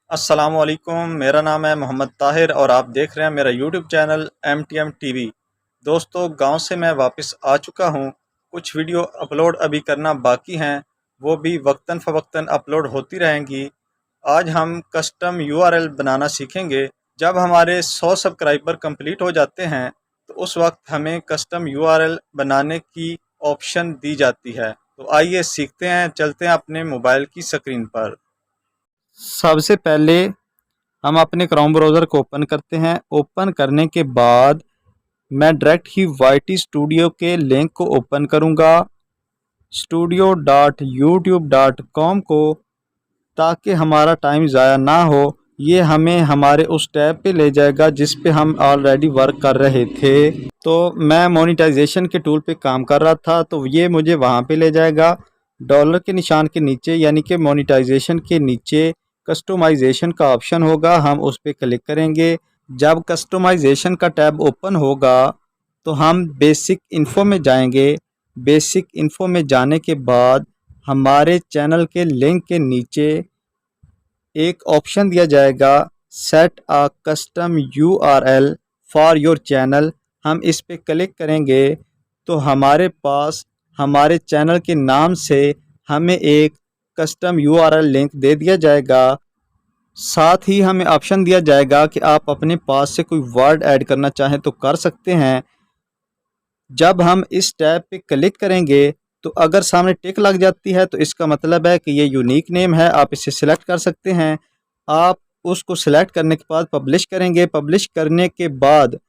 अस्सलामुअलैकुम, मेरा नाम है मोहम्मद ताहिर और आप देख रहे हैं मेरा यूट्यूब चैनल MTM टीवी। दोस्तों, गांव से मैं वापस आ चुका हूं। कुछ वीडियो अपलोड अभी करना बाकी हैं, वो भी वक्तन फ़वक्तन अपलोड होती रहेंगी। आज हम कस्टम URL बनाना सीखेंगे। जब हमारे 100 सब्सक्राइबर कंप्लीट हो जाते हैं तो उस वक्त हमें कस्टम URL बनाने की ऑप्शन दी जाती है। तो आइए सीखते हैं, चलते हैं अपने मोबाइल की स्क्रीन पर। सबसे पहले हम अपने क्रोम ब्राउज़र को ओपन करते हैं। ओपन करने के बाद मैं डायरेक्ट ही YT स्टूडियो के लिंक को ओपन करूंगा, studio.youtube.com को, ताकि हमारा टाइम ज़ाया ना हो। ये हमें हमारे उस टैब पे ले जाएगा जिस पे हम ऑलरेडी वर्क कर रहे थे। तो मैं मोनेटाइजेशन के टूल पे काम कर रहा था, तो ये मुझे वहाँ पे ले जाएगा। डॉलर के निशान के नीचे यानी कि मोनेटाइजेशन के नीचे कस्टमाइजेशन का ऑप्शन होगा, हम उस पर क्लिक करेंगे। जब कस्टमाइजेशन का टैब ओपन होगा तो हम बेसिक इन्फो में जाएंगे। बेसिक इन्फो में जाने के बाद हमारे चैनल के लिंक के नीचे एक ऑप्शन दिया जाएगा, set a custom URL for your channel. हम इस पे क्लिक करेंगे तो हमारे पास हमारे चैनल के नाम से हमें एक कस्टम URL लिंक दे दिया जाएगा। साथ ही हमें ऑप्शन दिया जाएगा कि आप अपने पास से कोई वर्ड ऐड करना चाहें तो कर सकते हैं। जब हम इस टैब पे क्लिक करेंगे तो अगर सामने टिक लग जाती है तो इसका मतलब है कि ये यूनिक नेम है, आप इसे सिलेक्ट कर सकते हैं। आप उसको सिलेक्ट करने के बाद पब्लिश करेंगे। पब्लिश करने के बाद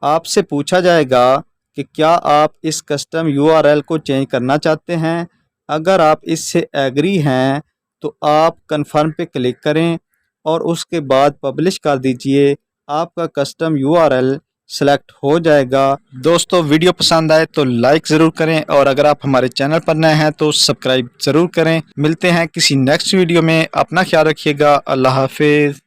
आपसे पूछा जाएगा कि क्या आप इस कस्टम URL को चेंज करना चाहते हैं। अगर आप इससे एग्री हैं तो आप कन्फर्म पे क्लिक करें और उसके बाद पब्लिश कर दीजिए। आपका कस्टम URL सेलेक्ट हो जाएगा। दोस्तों, वीडियो पसंद आए तो लाइक ज़रूर करें और अगर आप हमारे चैनल पर नए हैं तो सब्सक्राइब ज़रूर करें। मिलते हैं किसी नेक्स्ट वीडियो में। अपना ख्याल रखिएगा। अल्लाह हाफिज़।